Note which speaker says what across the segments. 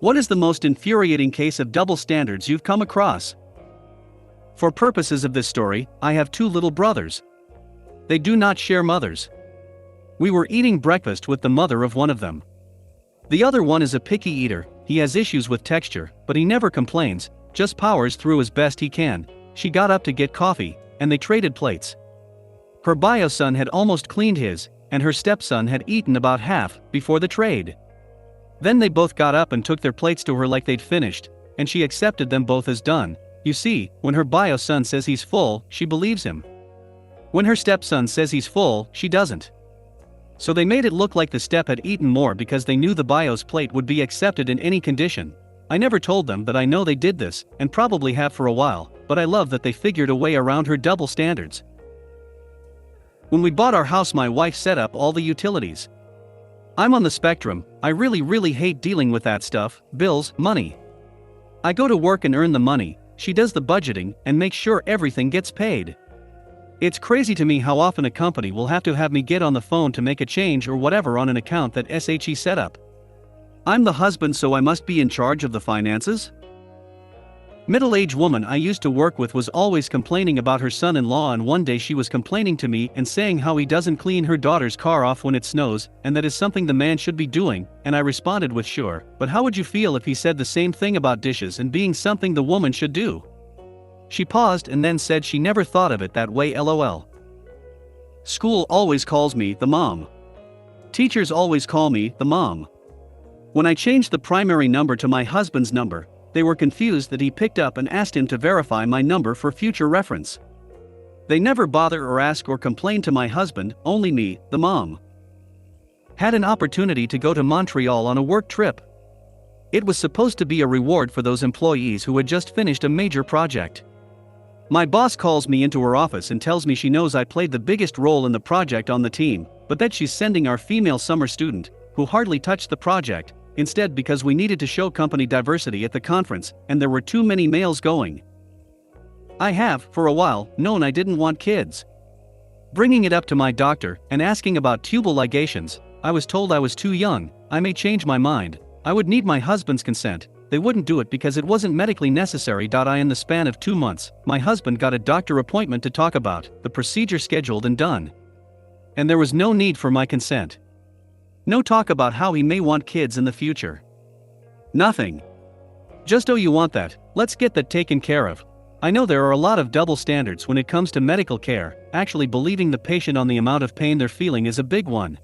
Speaker 1: What is the most infuriating case of double standards you've come across? For purposes of this story, I have two little brothers. They do not share mothers. We were eating breakfast with the mother of one of them. The other one is a picky eater, he has issues with texture, but he never complains, just powers through as best he can. She got up to get coffee, and they traded plates. Her bio son had almost cleaned his, and her stepson had eaten about half before the trade. Then they both got up and took their plates to her like they'd finished, and she accepted them both as done. You see, when her bio son says he's full, she believes him. When her stepson says he's full, she doesn't. So they made it look like the step had eaten more because they knew the bio's plate would be accepted in any condition. I never told them that I know they did this, and probably have for a while, but I love that they figured a way around her double standards. When we bought our house, my wife set up all the utilities. I'm on the spectrum, I really hate dealing with that stuff, bills, money. I go to work and earn the money, she does the budgeting and makes sure everything gets paid. It's crazy to me how often a company will have me get on the phone to make a change or whatever on an account that SHE set up. I'm the husband, so I must be in charge of the finances? Middle-aged woman I used to work with was always complaining about her son-in-law, and one day she was complaining to me and saying how he doesn't clean her daughter's car off when it snows, and that is something the man should be doing, and I responded with sure, but how would you feel if he said the same thing about dishes and being something the woman should do? She paused and then said she never thought of it that way, lol. School always calls me the mom. Teachers always call me the mom. When I changed the primary number to my husband's number, they were confused that he picked up and asked him to verify my number for future reference. They never bother or ask or complain to my husband, only me, the mom. Had an opportunity to go to Montreal on a work trip. It was supposed to be a reward for those employees who had just finished a major project. My boss calls me into her office and tells me she knows I played the biggest role in the project on the team, but that she's sending our female summer student, who hardly touched the project, instead because we needed to show company diversity at the conference, and there were too many males going. I have, for a while, known I didn't want kids. Bringing it up to my doctor and asking about tubal ligations, I was told I was too young. I may change my mind. I would need my husband's consent. They wouldn't do it because it wasn't medically necessary. In the span of 2 months, my husband got a doctor appointment to talk about the procedure, scheduled and done. And there was no need for my consent. No talk about how he may want kids in the future. Nothing. Just, oh, you want that, let's get that taken care of. I know there are a lot of double standards when it comes to medical care. Actually believing the patient on the amount of pain they're feeling is a big one.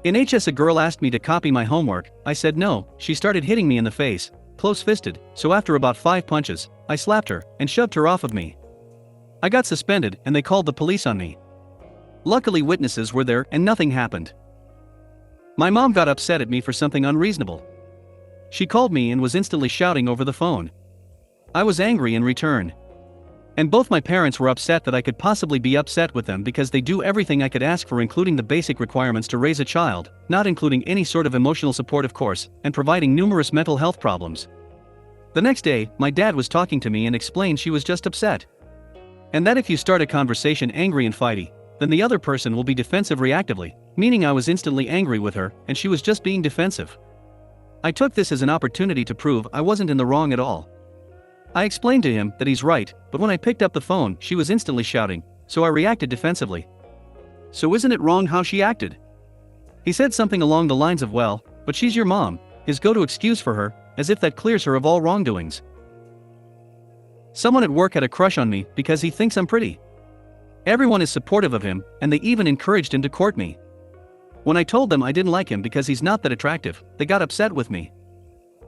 Speaker 1: In HS, a girl asked me to copy my homework. I said no. She started hitting me in the face, close-fisted, so after about 5 punches, I slapped her and shoved her off of me. I got suspended and they called the police on me. Luckily witnesses were there and nothing happened. My mom got upset at me for something unreasonable. She called me and was instantly shouting over the phone. I was angry in return. And both my parents were upset that I could possibly be upset with them because they do everything I could ask for, including the basic requirements to raise a child, not including any sort of emotional support of course, and providing numerous mental health problems. The next day, my dad was talking to me and explained she was just upset. And that if you start a conversation angry and fighty, then the other person will be defensive reactively, meaning I was instantly angry with her and she was just being defensive. I took this as an opportunity to prove I wasn't in the wrong at all. I explained to him that he's right, but when I picked up the phone, she was instantly shouting, so I reacted defensively. So isn't it wrong how she acted? He said something along the lines of, well, but she's your mom, his go-to excuse for her, as if that clears her of all wrongdoings. Someone at work had a crush on me because he thinks I'm pretty. Everyone is supportive of him, and they even encouraged him to court me. When I told them I didn't like him because he's not that attractive, they got upset with me.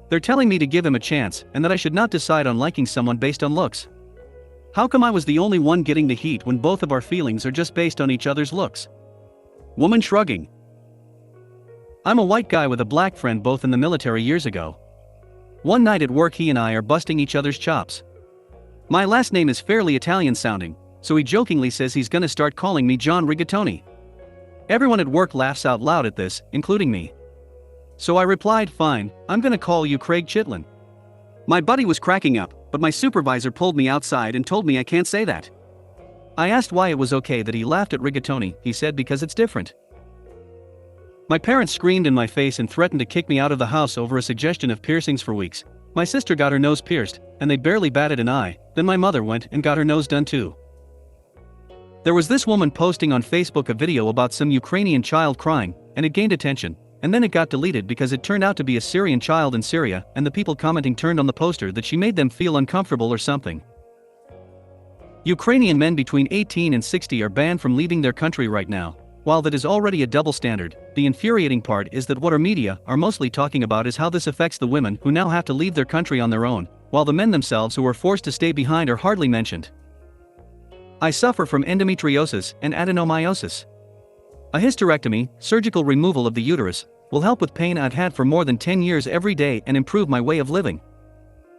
Speaker 1: They're telling me to give him a chance and that I should not decide on liking someone based on looks. How come I was the only one getting the heat when both of our feelings are just based on each other's looks? Woman shrugging. I'm a white guy with a black friend, both in the military years ago. One night at work he and I are busting each other's chops. My last name is fairly Italian sounding, so he jokingly says he's gonna start calling me John Rigatoni. Everyone at work laughs out loud at this, including me. So I replied, fine, I'm gonna call you Craig Chitlin. My buddy was cracking up, but my supervisor pulled me outside and told me I can't say that. I asked why it was okay that he laughed at rigatoni. He said because it's different. My parents screamed in my face and threatened to kick me out of the house over a suggestion of piercings for weeks. My sister got her nose pierced, and they barely batted an eye. Then my mother went and got her nose done too. There was this woman posting on Facebook a video about some Ukrainian child crying, and it gained attention, and then it got deleted because it turned out to be a Syrian child in Syria, and the people commenting turned on the poster that she made them feel uncomfortable or something. Ukrainian men between 18 and 60 are banned from leaving their country right now. While that is already a double standard, the infuriating part is that what our media are mostly talking about is how this affects the women who now have to leave their country on their own, while the men themselves who are forced to stay behind are hardly mentioned. I suffer from endometriosis and adenomyosis. A hysterectomy, surgical removal of the uterus, will help with pain I've had for more than 10 years every day and improve my way of living.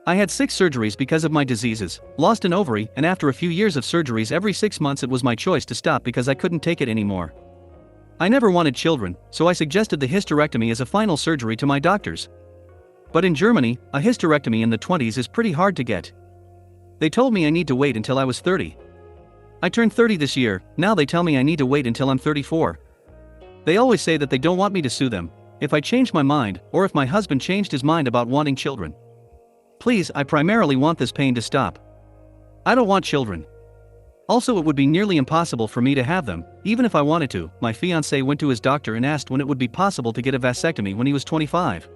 Speaker 1: I had 6 surgeries because of my diseases, lost an ovary, and after a few years of surgeries every 6 months it was my choice to stop because I couldn't take it anymore. I never wanted children, so I suggested the hysterectomy as a final surgery to my doctors. But in Germany, a hysterectomy in the 20s is pretty hard to get. They told me I need to wait until I was 30. I turned 30 this year, now they tell me I need to wait until I'm 34. They always say that they don't want me to sue them if I change my mind, or if my husband changed his mind about wanting children. Please, I primarily want this pain to stop. I don't want children. Also, it would be nearly impossible for me to have them, even if I wanted to. My fiancé went to his doctor and asked when it would be possible to get a vasectomy when he was 25.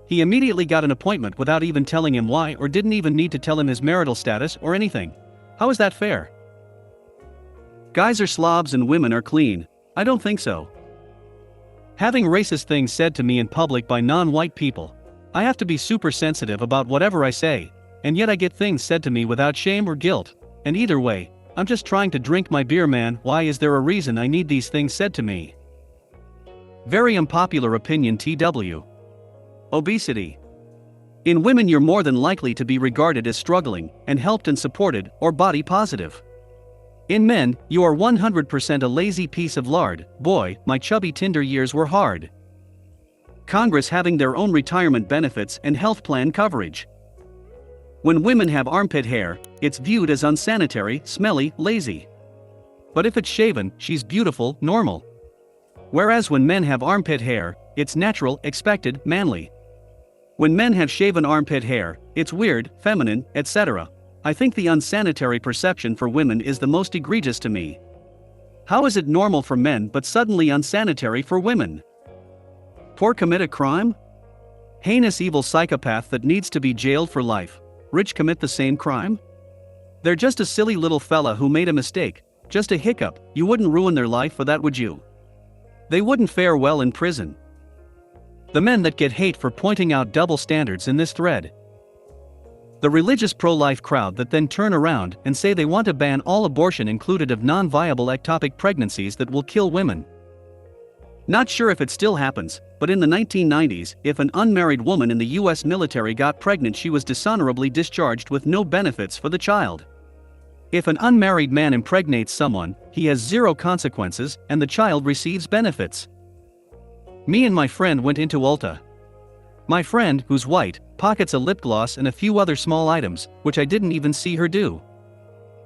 Speaker 1: He immediately got an appointment without even telling him why, or didn't even need to tell him his marital status or anything. How is that fair? Guys are slobs and women are clean. I don't think so. Having racist things said to me in public by non-white people. I have to be super sensitive about whatever I say, and yet I get things said to me without shame or guilt, and either way, I'm just trying to drink my beer, man. Why is there a reason I need these things said to me? Very unpopular opinion TW. Obesity. In women you're more than likely to be regarded as struggling, and helped and supported, or body positive. In men, you are 100% a lazy piece of lard. Boy, my chubby Tinder years were hard. Congress having their own retirement benefits and health plan coverage. When women have armpit hair, it's viewed as unsanitary, smelly, lazy. But if it's shaven, she's beautiful, normal. Whereas when men have armpit hair, it's natural, expected, manly. When men have shaven armpit hair, it's weird, feminine, etc. I think the unsanitary perception for women is the most egregious to me. How is it normal for men but suddenly unsanitary for women? Poor commit a crime? Heinous evil psychopath that needs to be jailed for life. Rich commit the same crime? They're just a silly little fella who made a mistake, just a hiccup. You wouldn't ruin their life for that, would you? They wouldn't fare well in prison. The men that get hate for pointing out double standards in this thread. The religious pro-life crowd that then turn around and say they want to ban all abortion included of non-viable ectopic pregnancies that will kill women. Not sure if it still happens, but in the 1990s, if an unmarried woman in the US military got pregnant, she was dishonorably discharged with no benefits for the child. If an unmarried man impregnates someone, he has 0 consequences and the child receives benefits. Me and my friend went into Ulta. My friend, who's white, pockets a lip gloss and a few other small items, which I didn't even see her do.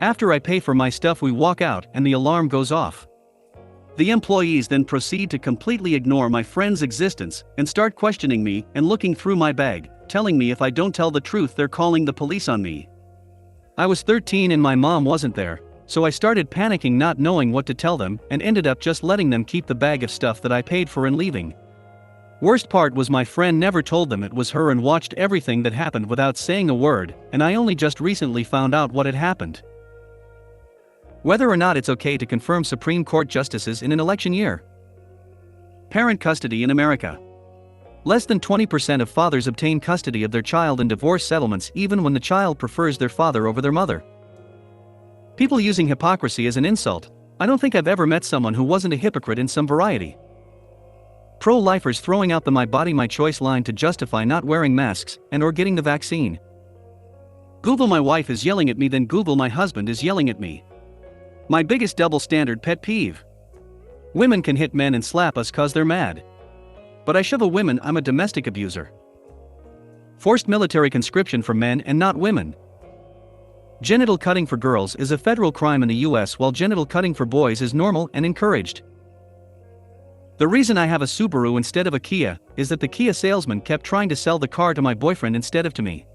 Speaker 1: After I pay for my stuff, we walk out and the alarm goes off. The employees then proceed to completely ignore my friend's existence and start questioning me and looking through my bag, telling me if I don't tell the truth they're calling the police on me. I was 13 and my mom wasn't there, so I started panicking, not knowing what to tell them, and ended up just letting them keep the bag of stuff that I paid for and leaving. Worst part was my friend never told them it was her and watched everything that happened without saying a word, and I only just recently found out what had happened. Whether or not it's okay to confirm Supreme Court justices in an election year. Parent custody in America. Less than 20% of fathers obtain custody of their child in divorce settlements, even when the child prefers their father over their mother. People using hypocrisy as an insult. I don't think I've ever met someone who wasn't a hypocrite in some variety. Pro-lifers throwing out the "my body, my choice" line to justify not wearing masks and/or getting the vaccine. Google "my wife is yelling at me," then Google "my husband is yelling at me." My biggest double standard pet peeve. Women can hit men and slap us cause they're mad. But I shove a women, I'm a domestic abuser. Forced military conscription for men and not women. Genital cutting for girls is a federal crime in the US, while genital cutting for boys is normal and encouraged. The reason I have a Subaru instead of a Kia is that the Kia salesman kept trying to sell the car to my boyfriend instead of to me.